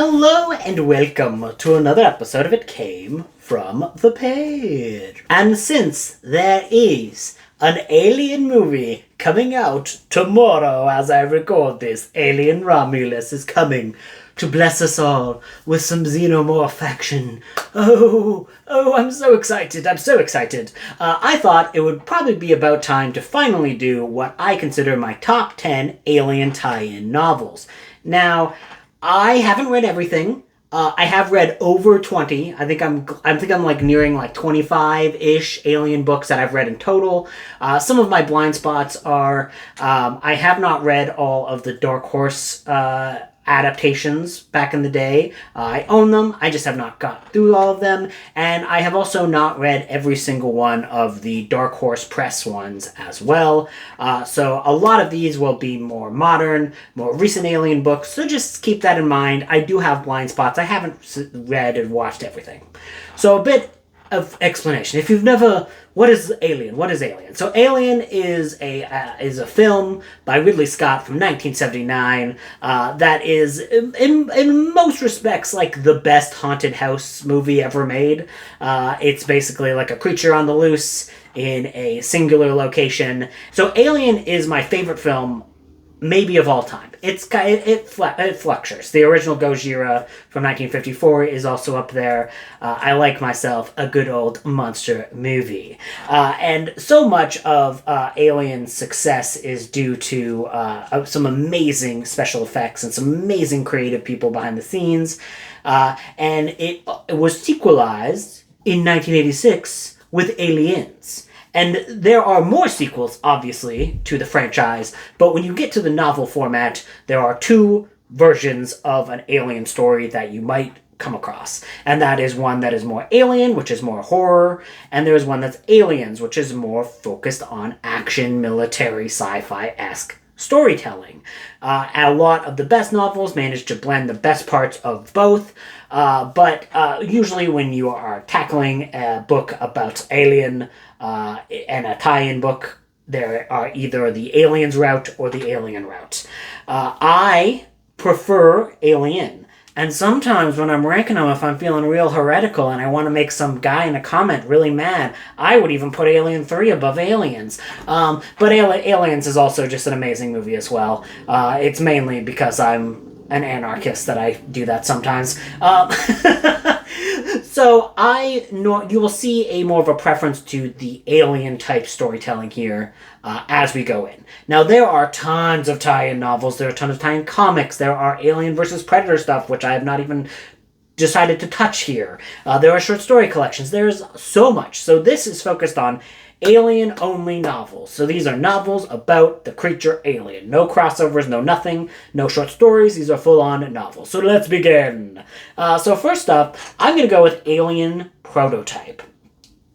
Hello and welcome to another episode of It Came From the Page. And since there is an Alien movie coming out tomorrow as I record this, Alien Romulus is coming to bless us all with some xenomorph action. Oh, I'm so excited. I thought it would probably be about time to finally do what I consider my top 10 Alien tie-in novels. Now, I haven't read everything. I have read over 20. I think I'm like nearing like 25-ish Alien books that I've read in total. Some of my blind spots are I have not read all of the Dark Horse adaptations back in the day. I own them. I just have not got through all of them. And I have also not read every single one of the Dark Horse Press ones as well. So a lot of these will be more modern, more recent Alien books. So just keep that in mind. I do have blind spots. I haven't read and watched everything. So a bit of explanation. If you've never... What is Alien? So Alien is a film by Ridley Scott from 1979 that is, in most respects, like the best haunted house movie ever made. It's basically like a creature on the loose in a singular location. So Alien is my favorite film, maybe of all time. It fluctuates. The original Gojira from 1954 is also up there. I like myself a good old monster movie. And so much of Alien's success is due to some amazing special effects and some amazing creative people behind the scenes. And it was sequelized in 1986 with Aliens. And there are more sequels, obviously, to the franchise, but when you get to the novel format, there are two versions of an Alien story that you might come across. And that is one that is more Alien, which is more horror, and there's one that's Aliens, which is more focused on action, military, sci-fi-esque storytelling. A lot of the best novels manage to blend the best parts of both, but usually when you are tackling a book about Alien and a tie-in book, there are either the Aliens route or the Alien route. I prefer Alien. And sometimes when I'm ranking them, if I'm feeling real heretical and I want to make some guy in a comment really mad, I would even put Alien 3 above Aliens. But Aliens is also just an amazing movie as well. It's mainly because I'm an anarchist that I do that sometimes. So you will see a more of a preference to the Alien type storytelling here as we go in. Now there are tons of tie-in novels, there are tons of tie-in comics, there are Alien versus Predator stuff, which I have not even decided to touch here. There are short story collections, there's so much. So this is focused on Alien-only novels. So these are novels about the creature Alien. No crossovers, no nothing, no short stories. These are full-on novels. So let's begin. So first up, I'm going to go with Alien Prototype.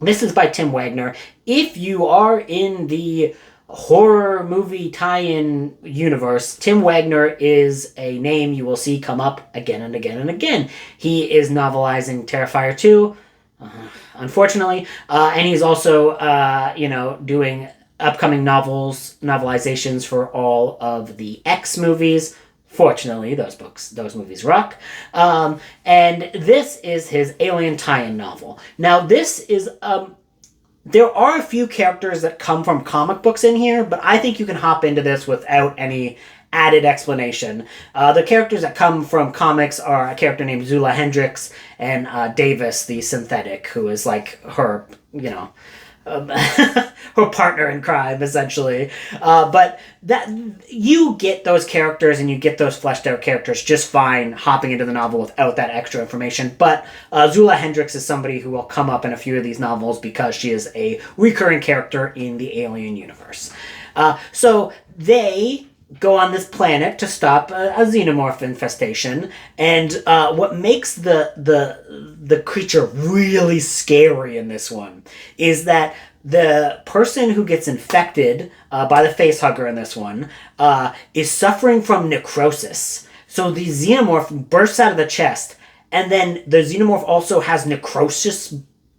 This is by Tim Wagner. If you are in the horror movie tie-in universe, Tim Wagner is a name you will see come up again and again and again. He is novelizing Terrifier 2, unfortunately, and he's also, doing upcoming novelizations for all of the X movies. Fortunately, those movies rock. And this is his Alien tie-in novel. Now, this is, there are a few characters that come from comic books in here, but I think you can hop into this without any added explanation. The characters that come from comics are a character named Zula Hendrix and Davis the Synthetic, who is like her, her partner in crime, essentially. But that you get those characters and you get those fleshed out characters just fine hopping into the novel without that extra information. But Zula Hendrix is somebody who will come up in a few of these novels because she is a recurring character in the Alien universe. So they go on this planet to stop a xenomorph infestation, and what makes the creature really scary in this one is that the person who gets infected by the facehugger in this one is suffering from necrosis. So the xenomorph bursts out of the chest, and then the xenomorph also has necrosis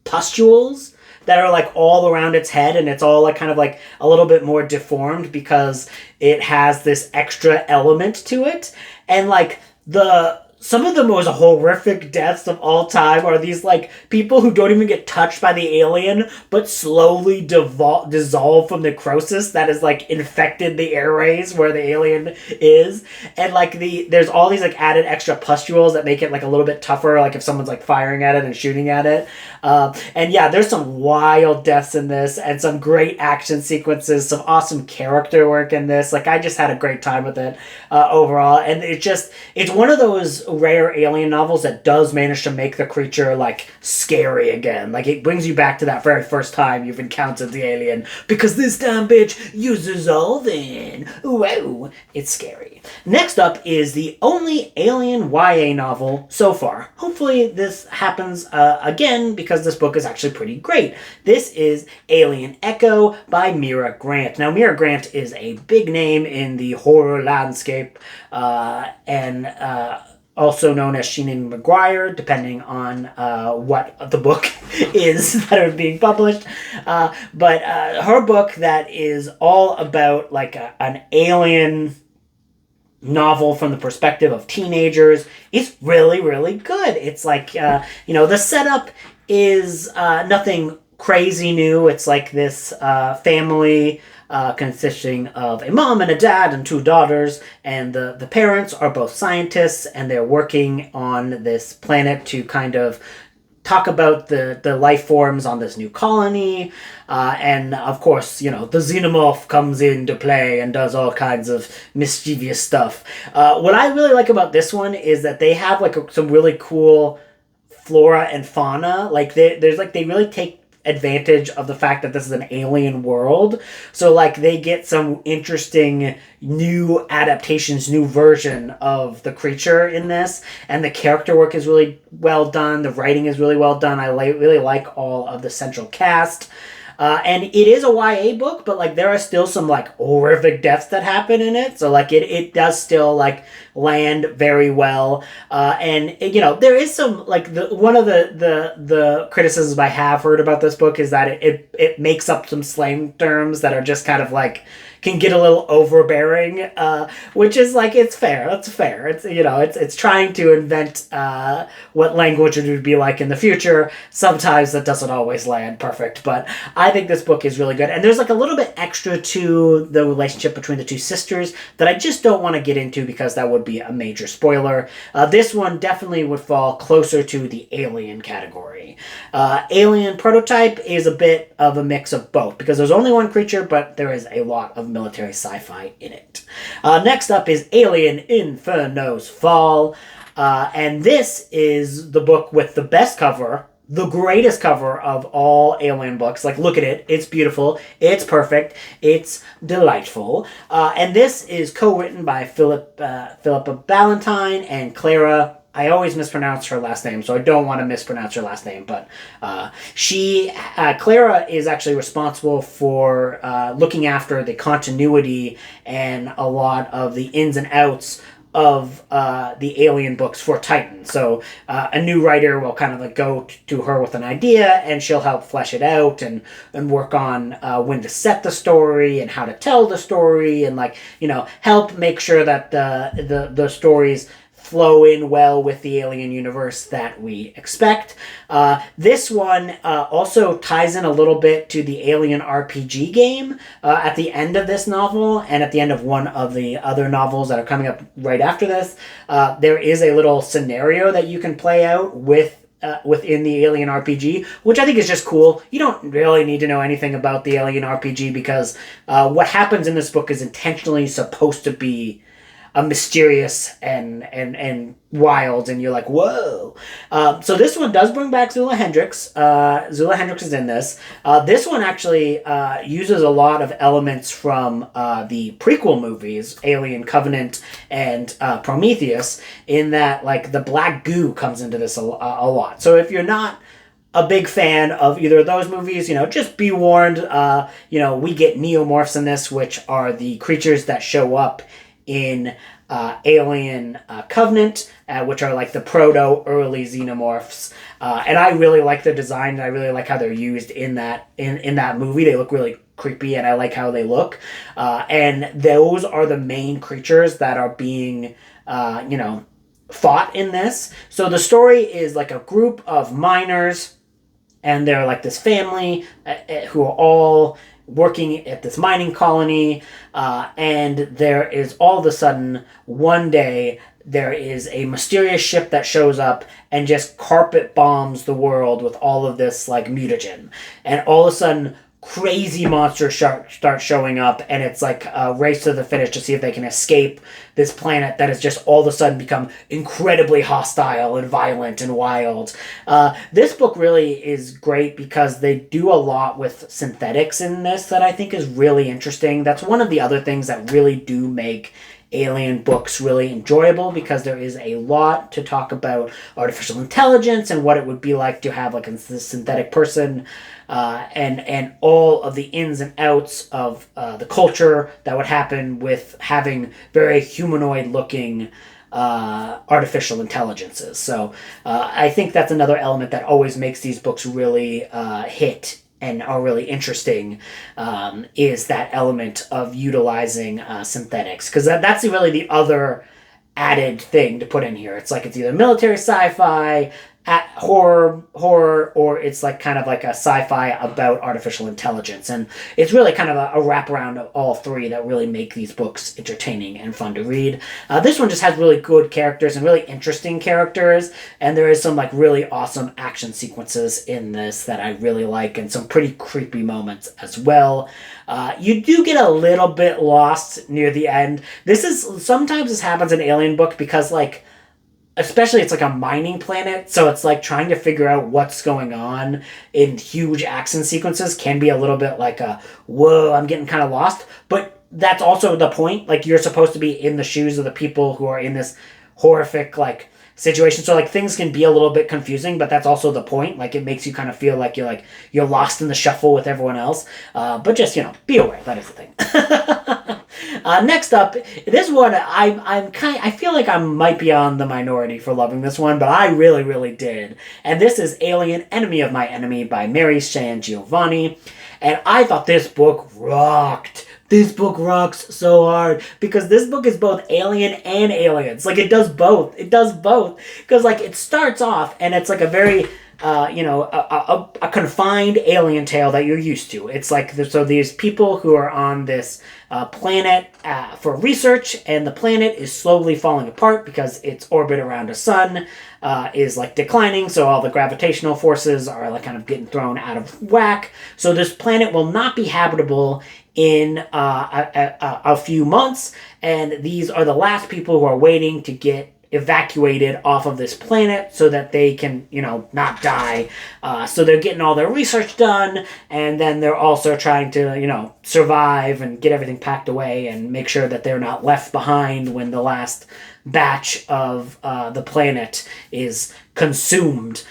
pustules that are like all around its head, and it's all like kind of like a little bit more deformed because it has this extra element to it. And like the some of the most horrific deaths of all time are these like people who don't even get touched by the alien but slowly dissolve from necrosis that has like infected the airways where the alien is, and like there's all these like added extra pustules that make it like a little bit tougher, like if someone's like firing at it and shooting at it. And yeah, there's some wild deaths in this and some great action sequences, some awesome character work in this. Like I just had a great time with it overall, and it's one of those rare alien novels that does manage to make the creature like scary again. Like it brings you back to that very first time you've encountered the alien, because this damn bitch uses all then. Whoa, it's scary. Next up is the only alien YA novel so far. Hopefully this happens again, because this book is actually pretty great. This is Alien Echo by Mira Grant. Now Mira Grant is a big name in the horror landscape, and also known as Sheenan McGuire, depending on what the book is that are being published. But her book that is all about like an alien novel from the perspective of teenagers is really, really good. It's like, the setup is nothing crazy new. It's like this family consisting of a mom and a dad and two daughters, and the parents are both scientists, and they're working on this planet to kind of talk about the life forms on this new colony, and of course, the xenomorph comes into play and does all kinds of mischievous stuff. What I really like about this one is that they have like some really cool flora and fauna. Like they really take advantage of the fact that this is an alien world, so like they get some interesting new adaptations, new version of the creature in this, and the character work is really well done, the writing is really well done. I really like all of the central cast. And it is a YA book, but like there are still some like horrific deaths that happen in it. So like it does still like land very well. And there is some like one of the criticisms I have heard about this book is that it makes up some slang terms that are just kind of like can get a little overbearing, which is like, it's fair. It's fair. It's trying to invent what language it would be like in the future. Sometimes that doesn't always land perfect, but I think this book is really good. And there's like a little bit extra to the relationship between the two sisters that I just don't want to get into because that would be a major spoiler. This one definitely would fall closer to the alien category. Alien Prototype is a bit of a mix of both because there's only one creature, but there is a lot of military sci-fi in it. Next up is Alien Inferno's Fall. And this is the book with the best cover, the greatest cover of all Alien books. Like, look at it. It's beautiful. It's perfect. It's delightful. And this is co-written by Philippa Ballantyne and Clara. I always mispronounce her last name, so I don't want to mispronounce her last name. But Clara is actually responsible for looking after the continuity and a lot of the ins and outs of the Alien books for Titan. So a new writer will kind of like go to her with an idea, and she'll help flesh it out and work on when to set the story and how to tell the story, and help make sure that the stories flow in well with the alien universe that we expect. This one also ties in a little bit to the Alien RPG game at the end of this novel and at the end of one of the other novels that are coming up right after this. There is a little scenario that you can play out within the Alien RPG, which I think is just cool. You don't really need to know anything about the Alien RPG because what happens in this book is intentionally supposed to be mysterious and wild, and you're like, whoa. So this one does bring back Zula Hendricks. Zula Hendricks is in this. This one actually uses a lot of elements from the prequel movies, Alien Covenant and Prometheus, in that like the black goo comes into this a lot. So if you're not a big fan of either of those movies, just be warned. We get neomorphs in this, which are the creatures that show up in Alien Covenant, which are like the proto-early xenomorphs. And I really like their design, and I really like how they're used in that movie. They look really creepy, and I like how they look. And those are the main creatures that are being, fought in this. So the story is like a group of miners, and they're like this family who are all working at this mining colony, and there is all of a sudden one day there is a mysterious ship that shows up and just carpet bombs the world with all of this like mutagen, and all of a sudden crazy monsters start showing up, and it's like a race to the finish to see if they can escape this planet that has just all of a sudden become incredibly hostile and violent and wild. This book really is great because they do a lot with synthetics in this that I think is really interesting. That's one of the other things that really do make Alien books really enjoyable, because there is a lot to talk about artificial intelligence and what it would be like to have like a synthetic person, and all of the ins and outs of the culture that would happen with having very humanoid looking artificial intelligences. So I think that's another element that always makes these books really hit and are really interesting, is that element of utilizing synthetics, because that's really the other added thing to put in here. It's like it's either military sci-fi, horror, or it's like kind of like a sci-fi about artificial intelligence. And it's really kind of a wraparound of all three that really make these books entertaining and fun to read. This one just has really good characters and really interesting characters, and there is some like really awesome action sequences in this that I really like, and some pretty creepy moments as well. You do get a little bit lost near the end. Sometimes this happens in Alien book because like, especially it's like a mining planet, so it's like trying to figure out what's going on in huge action sequences can be a little bit like whoa, I'm getting kind of lost. But that's also the point. Like, you're supposed to be in the shoes of the people who are in this horrific like situation. So like things can be a little bit confusing, but that's also the point. Like, it makes you kind of feel like you're lost in the shuffle with everyone else. But just, be aware, that is the thing. Next up, this one I feel like I might be on the minority for loving this one, but I really, really did. And this is Alien: Enemy of My Enemy by Mary San Giovanni. And I thought this book rocked. This book rocks so hard, because this book is both Alien and Aliens. Like, it does both. It does both. Because, like, it starts off, and it's like a very, a confined alien tale that you're used to. It's like, so these people who are on this planet for research, and the planet is slowly falling apart because its orbit around a sun is like declining, so all the gravitational forces are like kind of getting thrown out of whack. So this planet will not be habitable in a few months, and these are the last people who are waiting to get evacuated off of this planet so that they can, not die. So they're getting all their research done, and then they're also trying to, survive and get everything packed away and make sure that they're not left behind when the last batch of the planet is consumed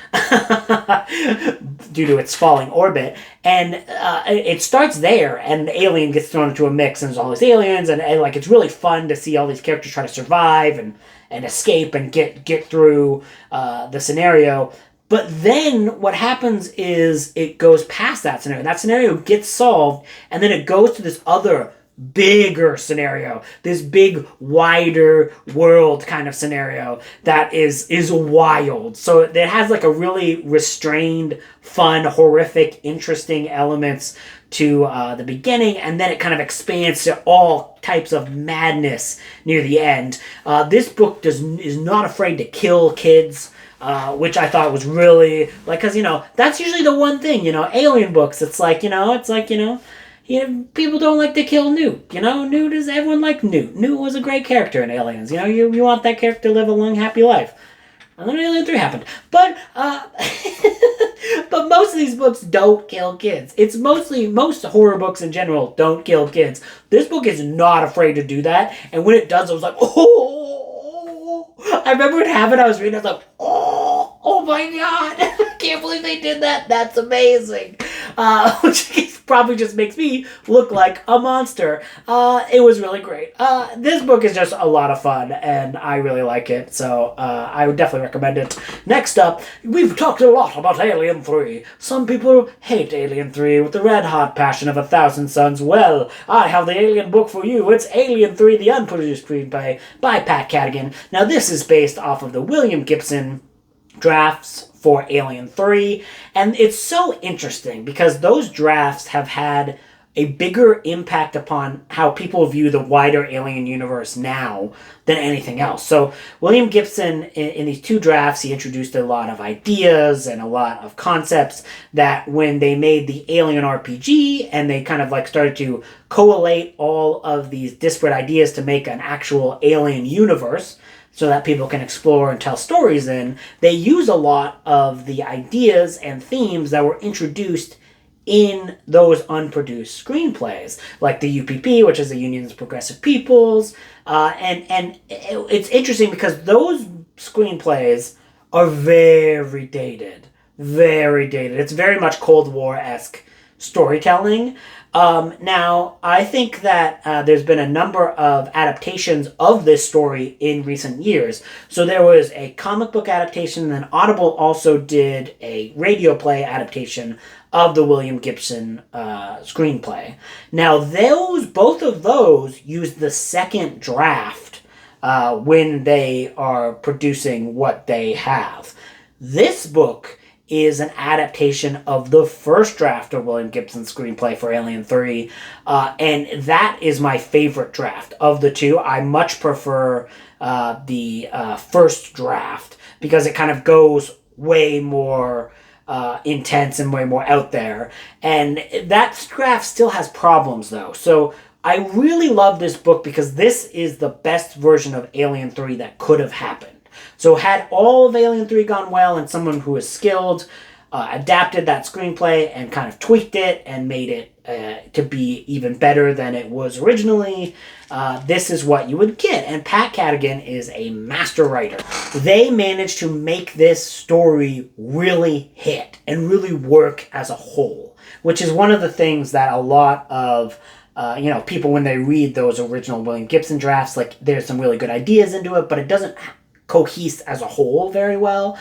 due to its falling orbit. And it starts there, and the alien gets thrown into a mix, and there's all these aliens, and like, it's really fun to see all these characters try to survive and escape and get through the scenario. But then what happens is it goes past that scenario. That scenario gets solved, and then it goes to this other bigger scenario, this big wider world kind of scenario that is wild. So it has like a really restrained, fun, horrific, interesting elements to the beginning, and then it kind of expands to all types of madness near the end. This book is not afraid to kill kids, which I thought was really, like, because that's usually the one thing, alien books, it's like, people don't like to kill Newt. Newt is, everyone liked Newt. Newt was a great character in Aliens. You want that character to live a long, happy life. And then Alien 3 happened. But, but most of these books don't kill kids. It's most horror books in general don't kill kids. This book is not afraid to do that. And when it does, I was like, oh! I remember it happened, I was reading, I was like, oh my god! I can't believe they did that. That's amazing. Which is probably just makes me look like a monster. It was really great. This book is just a lot of fun, and I really like it, so I would definitely recommend it. Next up, we've talked a lot about Alien 3. Some people hate Alien 3 with the red-hot passion of 1,000 Suns. Well, I have the Alien book for you. It's Alien 3, the Unproduced screenplay by Pat Cadigan. Now, this is based off of the William Gibson drafts for Alien 3, and it's so interesting because those drafts have had a bigger impact upon how people view the wider Alien universe now than anything else. So William Gibson, in these two drafts, he introduced a lot of ideas and a lot of concepts that when they made the Alien RPG and they kind of like started to collate all of these disparate ideas to make an actual Alien universe, so that people can explore and tell stories in, they use a lot of the ideas and themes that were introduced in those unproduced screenplays, like the UPP, which is the Union of Progressive Peoples, and it's interesting because those screenplays are very dated, very dated. It's very much Cold War-esque storytelling. Now, I think that there's been a number of adaptations of this story in recent years. So there was a comic book adaptation, and then Audible also did a radio play adaptation of the William Gibson screenplay. Now, both of those use the second draft when they are producing what they have. This book is an adaptation of the first draft of William Gibson's screenplay for Alien 3, and that is my favorite draft of the two. I much prefer the first draft because it kind of goes way more intense and way more out there, and that draft still has problems though. So I really love this book because this is the best version of Alien 3 that could have happened. So had all of Alien 3 gone well and someone who is skilled adapted that screenplay and kind of tweaked it and made it to be even better than it was originally, this is what you would get. And Pat Cadigan is a master writer. They managed to make this story really hit and really work as a whole, which is one of the things that a lot of people, when they read those original William Gibson drafts, like there's some really good ideas into it, but it doesn't cohese as a whole very well.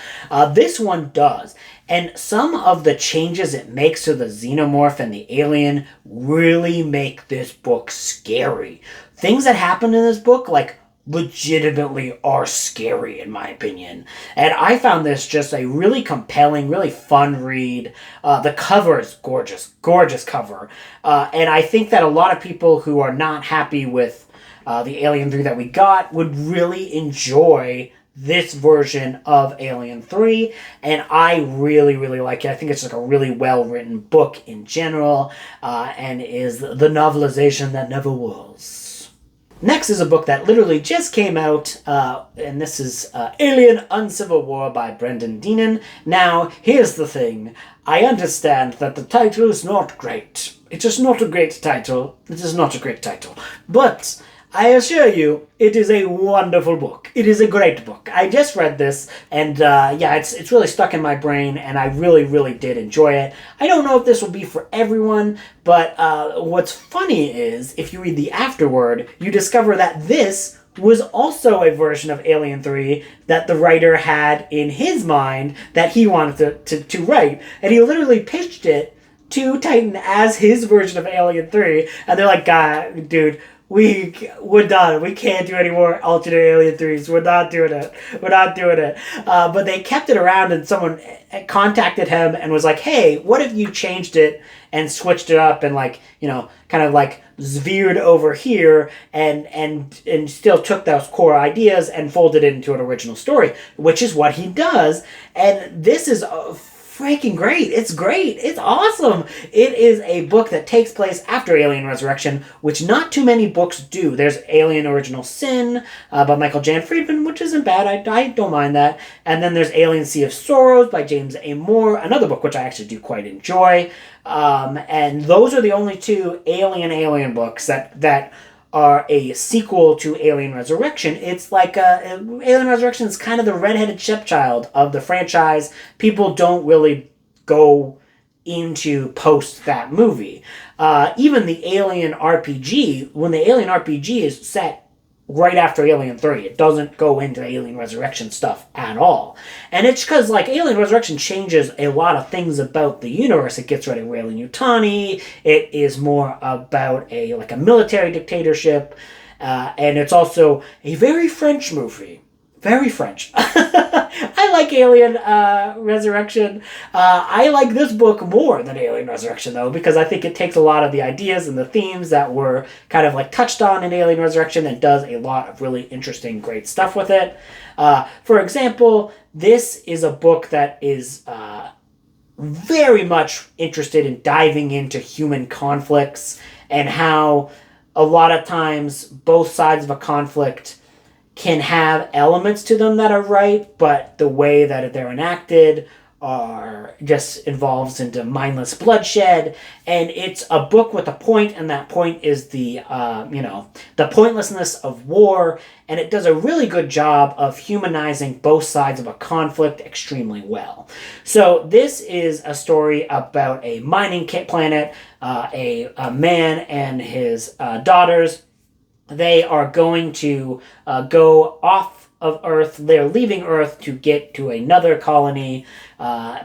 This one does. And some of the changes it makes to the xenomorph and the alien really make this book scary. Things that happen in this book, like, legitimately are scary in my opinion. And I found this just a really compelling, really fun read. The cover is gorgeous. Gorgeous cover. And I think that a lot of people who are not happy with the Alien 3 that we got would really enjoy this version of Alien 3, and I really, really like it. I think it's like a really well-written book in general, and is the novelization that never was. Next is a book that literally just came out, and this is Alien Uncivil War by Brendan Deenan. Now, here's the thing. I understand that the title is not great. It's just not a great title. It is not a great title. But I assure you, it is a wonderful book. It is a great book. I just read this, and it's really stuck in my brain, and I really, really did enjoy it. I don't know if this will be for everyone, but what's funny is, if you read the afterword, you discover that this was also a version of Alien 3 that the writer had in his mind that he wanted to write. And he literally pitched it to Titan as his version of Alien 3, and they're like, God, dude, we're done. We can't do any more alternate Alien 3s. We're not doing it. But they kept it around, and someone contacted him and was like, hey, what if you changed it and switched it up and kind of veered over here and still took those core ideas and folded it into an original story, which is what he does. And this is freaking great. It's great. It's awesome. It is a book that takes place after Alien Resurrection, which not too many books do. There's Alien Original Sin by Michael Jan Friedman, which isn't bad. I don't mind that. And then there's Alien Sea of Sorrows by James A. Moore, another book which I actually do quite enjoy. And those are the only two Alien books that are a sequel to Alien Resurrection. It's like Alien Resurrection is kind of the redheaded stepchild of the franchise. People don't really go into post that movie. Even the Alien RPG, when the Alien RPG is set right after Alien 3, it doesn't go into Alien Resurrection stuff at all. And it's because, like, Alien Resurrection changes a lot of things about the universe. It gets rid of Weyland-Yutani. It is more about a military dictatorship. And it's also a very French movie. Very French. I like Alien Resurrection. I like this book more than Alien Resurrection, though, because I think it takes a lot of the ideas and the themes that were kind of like touched on in Alien Resurrection and does a lot of really interesting, great stuff with it. For example, this is a book that is very much interested in diving into human conflicts and how a lot of times both sides of a conflict can have elements to them that are right, but the way that they're enacted are just involves into mindless bloodshed. And it's a book with a point, and that point is the pointlessness of war. And it does a really good job of humanizing both sides of a conflict extremely well. So this is a story about a mining planet, a man and his daughters. They are going to go off of Earth. They're leaving Earth to get to another colony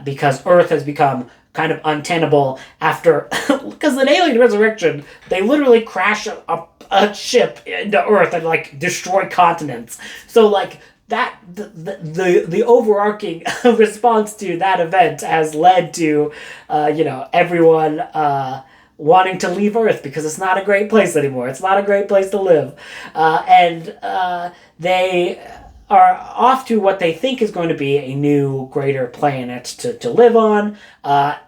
because Earth has become kind of untenable after... Because in Alien Resurrection, they literally crash a ship into Earth and, like, destroy continents. So, like, that the overarching response to that event has led to, everyone... wanting to leave Earth because it's not a great place anymore. It's not a great place to live. And they are off to what they think is going to be a new, greater planet to live on.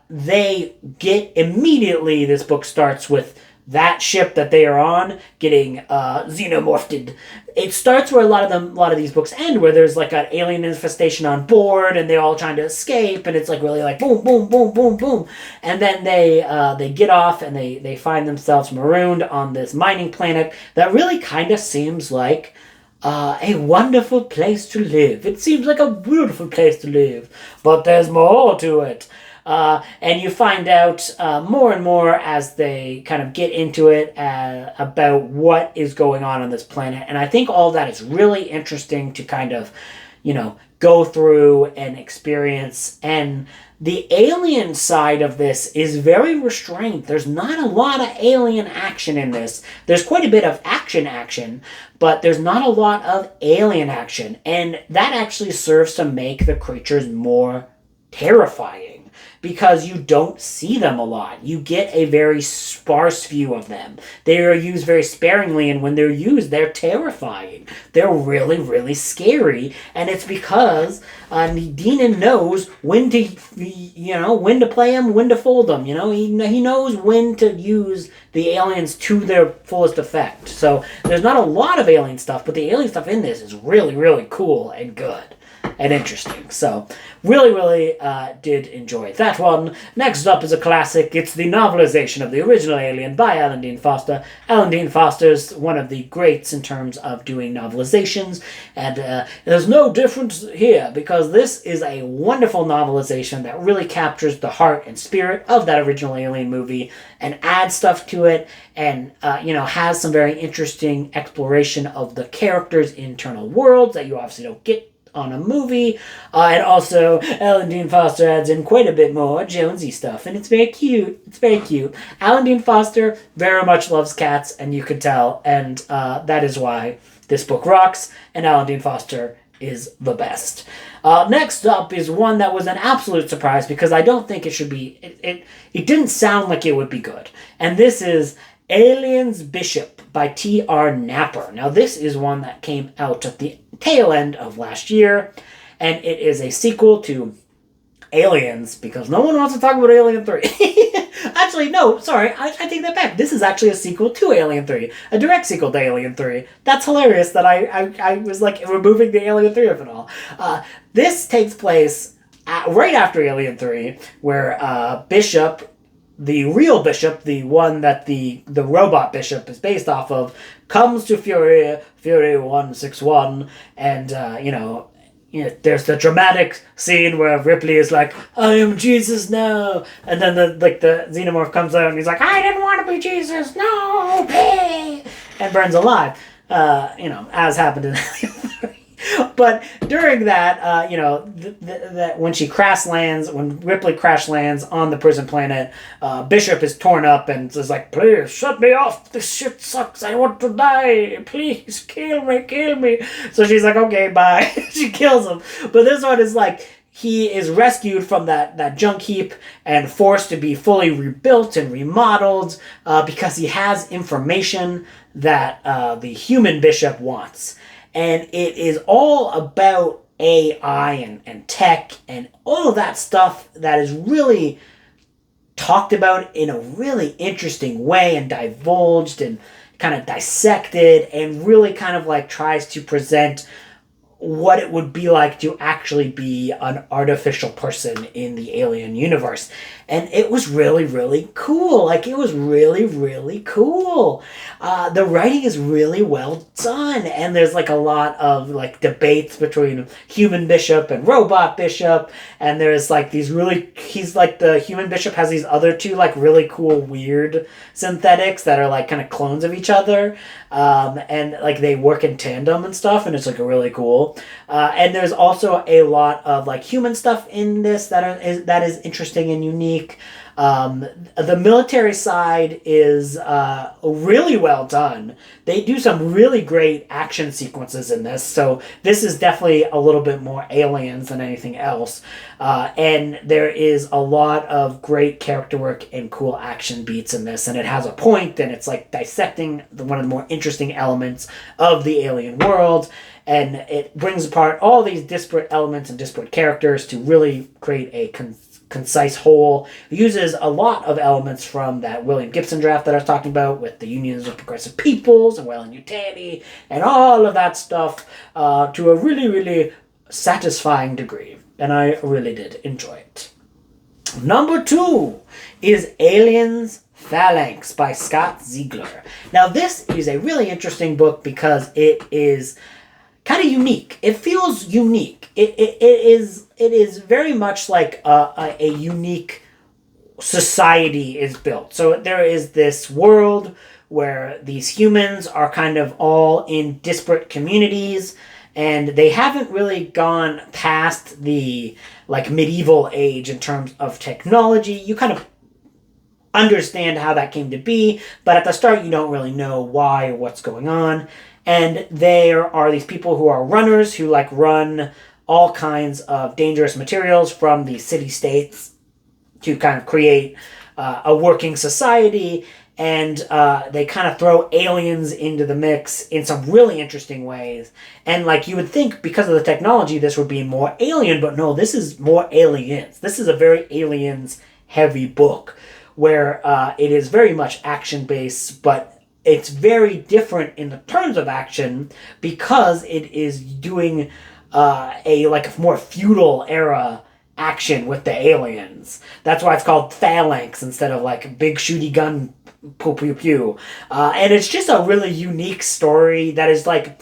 They get immediately, this book starts with that ship that they are on getting xenomorphed. It starts where a lot of these books end, where there's like an alien infestation on board, and they're all trying to escape, and it's like really like boom, boom, boom, boom, boom, and then they get off and they find themselves marooned on this mining planet that really kind of seems like a wonderful place to live. It seems like a beautiful place to live, but there's more to it. And you find out more and more as they kind of get into it about what is going on this planet. And I think all that is really interesting to kind of, go through and experience. And the alien side of this is very restrained. There's not a lot of alien action in this. There's quite a bit of action, but there's not a lot of alien action. And that actually serves to make the creatures more terrifying, because you don't see them a lot. You get a very sparse view of them. They are used very sparingly, and when they're used, they're terrifying. They're really, really scary, and it's because Deanan knows when to play them, when to fold them. He knows when to use the aliens to their fullest effect. So there's not a lot of alien stuff, but the alien stuff in this is really, really cool and good and interesting. So really did enjoy that one. Next up is a classic. It's the novelization of the original Alien by Alan Dean Foster. Alan Dean Foster's one of the greats in terms of doing novelizations, and there's no difference here, because this is a wonderful novelization that really captures the heart and spirit of that original Alien movie and adds stuff to it, and has some very interesting exploration of the characters' internal worlds that you obviously don't get on a movie. And also, Alan Dean Foster adds in quite a bit more Jonesy stuff, and it's very cute. Alan Dean Foster very much loves cats, and you could tell, and that is why this book rocks, and Alan Dean Foster is the best. Next up is one that was an absolute surprise, because I don't think it should be... It didn't sound like it would be good. And this is Alien's Bishop by T.R. Napper. Now, this is one that came out at the tail end of last year, and it is a sequel to Aliens, because no one wants to talk about Alien 3. Actually, no, sorry, I take that back. This is actually a sequel to Alien 3, a direct sequel to Alien 3. That's hilarious that I was like removing the Alien 3 of it all. This takes place right after Alien 3, where Bishop, the real Bishop, the one that the robot Bishop is based off of, comes to Fury 161, and there's the dramatic scene where Ripley is like, I am Jesus now. And then the xenomorph comes out and he's like, I didn't want to be Jesus. No. And burns alive. As happened in Alien 3. But during that, that when Ripley crash lands on the prison planet, Bishop is torn up and is like, please shut me off. This shit sucks. I want to die. Please kill me. So she's like, okay, bye. She kills him. But this one is like, he is rescued from that junk heap and forced to be fully rebuilt and remodeled because he has information that the human Bishop wants. And it is all about AI and tech and all of that stuff that is really talked about in a really interesting way and divulged and kind of dissected and really kind of like tries to present what it would be like to actually be an artificial person in the alien universe. And it was really, really cool. Like, it was really, really cool. The writing is really well done. And there's, like, a lot of, like, debates between human Bishop and robot Bishop. And there's, like, the human Bishop has these other two, like, really cool, weird synthetics that are, like, kind of clones of each other. And, like, they work in tandem and stuff. And it's, like, really cool. And there's also a lot of, like, human stuff in this that is interesting and unique. The military side is really well done. They do some really great action sequences in this, so this is definitely a little bit more Aliens than anything else. And there is a lot of great character work and cool action beats in this, and it has a point, and it's like dissecting one of the more interesting elements of the alien world. And it brings apart all these disparate elements and disparate characters to really create a concise whole. It uses a lot of elements from that William Gibson draft that I was talking about with the Unions of Progressive Peoples and Weyland-Yutani and all of that stuff to a really, really satisfying degree. And I really did enjoy it. Number 2 is Aliens Phalanx by Scott Ziegler. Now, this is a really interesting book because it is kind of unique. It feels unique. It is very much like a unique society is built. So there is this world where these humans are kind of all in disparate communities, and they haven't really gone past the like medieval age in terms of technology. You kind of understand how that came to be, but at the start you don't really know why or what's going on. And there are these people who are runners who like run all kinds of dangerous materials from the city-states to kind of create a working society. And they kind of throw aliens into the mix in some really interesting ways. And like you would think because of the technology this would be more alien, but no, this is more aliens. This is a very aliens heavy book where it is very much action-based, but it's very different in the terms of action because it is doing a like more feudal era action with the aliens. That's why it's called Phalanx instead of like big shooty gun pew pew pew. And it's just a really unique story that is like,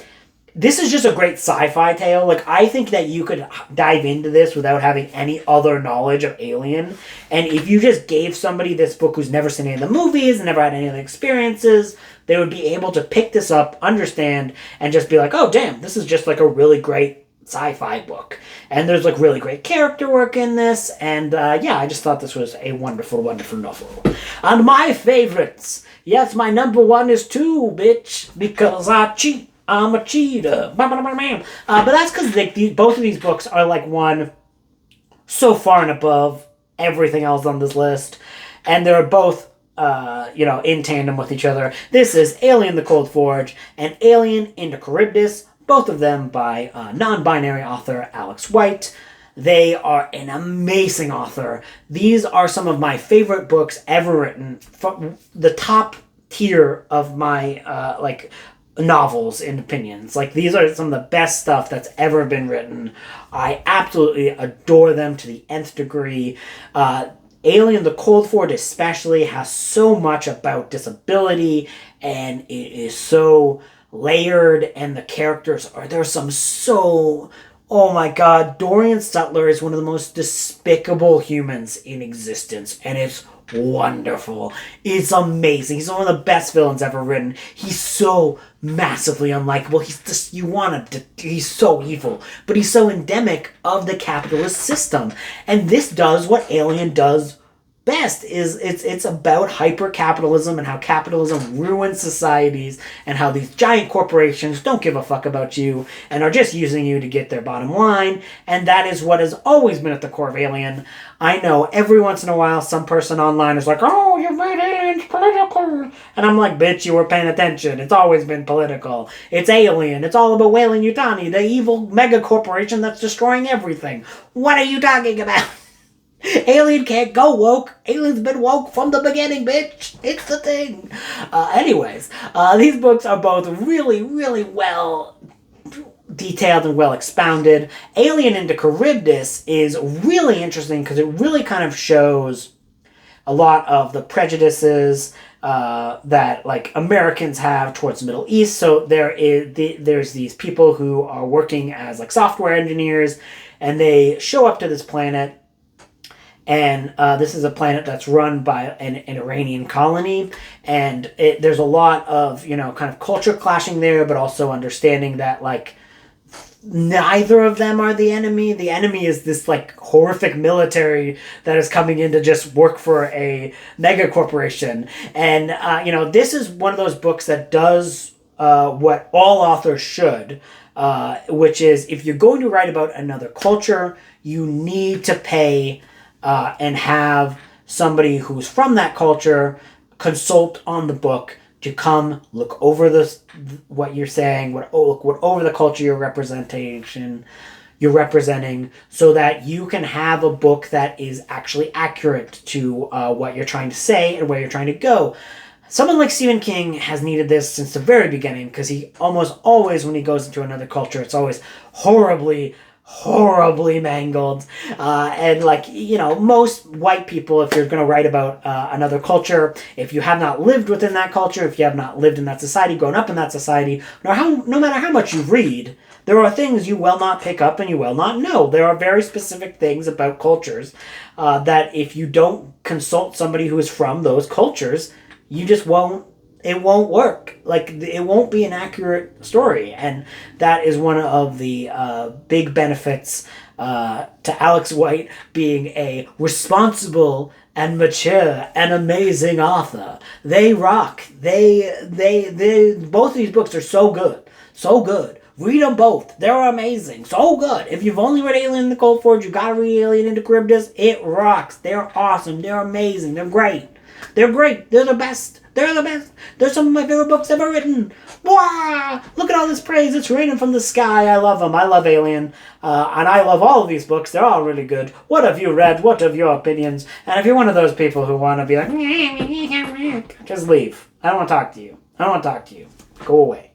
this is just a great sci-fi tale. Like, I think that you could dive into this without having any other knowledge of Alien. And if you just gave somebody this book who's never seen any of the movies and never had any of the experiences, they would be able to pick this up, understand, and just be like, oh, damn, this is just like a really great sci-fi book. And there's like really great character work in this. And yeah, I just thought this was a wonderful, wonderful novel. And my favorites. Yes, my number 1 is 2, bitch, because I cheat. I'm a cheater. But that's because both of these books are like one so far and above everything else on this list. And they're both, in tandem with each other. This is Alien the Cold Forge and Alien into Charybdis, both of them by non-binary author Alex White. They are an amazing author. These are some of my favorite books ever written. From the top tier of my, novels and opinions. Like, these are some of the best stuff that's ever been written. I absolutely adore them to the nth degree. Alien the Cold Forge especially has so much about disability, and it is so layered, and the characters there's some so Oh my god, Dorian Sutler is one of the most despicable humans in existence, and it's wonderful. It's amazing. He's one of the best villains ever written. He's so massively unlikable. He's just, you want to, he's so evil, but he's so endemic of the capitalist system. And this does what Alien does best, is it's about hyper-capitalism and how capitalism ruins societies and how these giant corporations don't give a fuck about you and are just using you to get their bottom line. And that is what has always been at the core of Alien. I know every once in a while some person online is like, oh, you've made Aliens political. And I'm like, bitch, you were paying attention. It's always been political. It's Alien. It's all about Weyland-Yutani, the evil mega corporation that's destroying everything. What are you talking about? Alien can't go woke. Alien's been woke from the beginning, bitch. It's the thing. Anyways, these books are both really, really well detailed and well expounded. Alien into Charybdis is really interesting because it really kind of shows a lot of the prejudices that like Americans have towards the Middle East. So there's these people who are working as like software engineers, and they show up to this planet. And this is a planet that's run by an Iranian colony. And there's a lot of, kind of culture clashing there, but also understanding that, like, neither of them are the enemy. The enemy is this, like, horrific military that is coming in to just work for a mega corporation. And, this is one of those books that does what all authors should, which is if you're going to write about another culture, you need to pay and have somebody who's from that culture consult on the book to come look over what you're saying, look over the culture you're representing, so that you can have a book that is actually accurate to what you're trying to say and where you're trying to go. Someone like Stephen King has needed this since the very beginning, because he almost always, when he goes into another culture, it's always horribly mangled. And most white people, if you're going to write about another culture, if you have not lived within that culture, if you have not lived in that society, grown up in that society, no matter how much you read, there are things you will not pick up and you will not know. There are very specific things about cultures that if you don't consult somebody who is from those cultures, you just won't. It won't work. Like, it won't be an accurate story. And that is one of the big benefits to Alex White being a responsible and mature and amazing author. They rock. They both of these books are so good. So good. Read them both. They're amazing. So good. If you've only read Alien in the Cold Forge, you gotta read Alien into Charybdis. It rocks. They're awesome. They're amazing. They're great. They're great. They're the best. They're the best. They're some of my favorite books ever written. Wow! Look at all this praise. It's raining from the sky. I love them. I love Alien. And I love all of these books. They're all really good. What have you read? What are your opinions? And if you're one of those people who want to be like, just leave. I don't want to talk to you. Go away.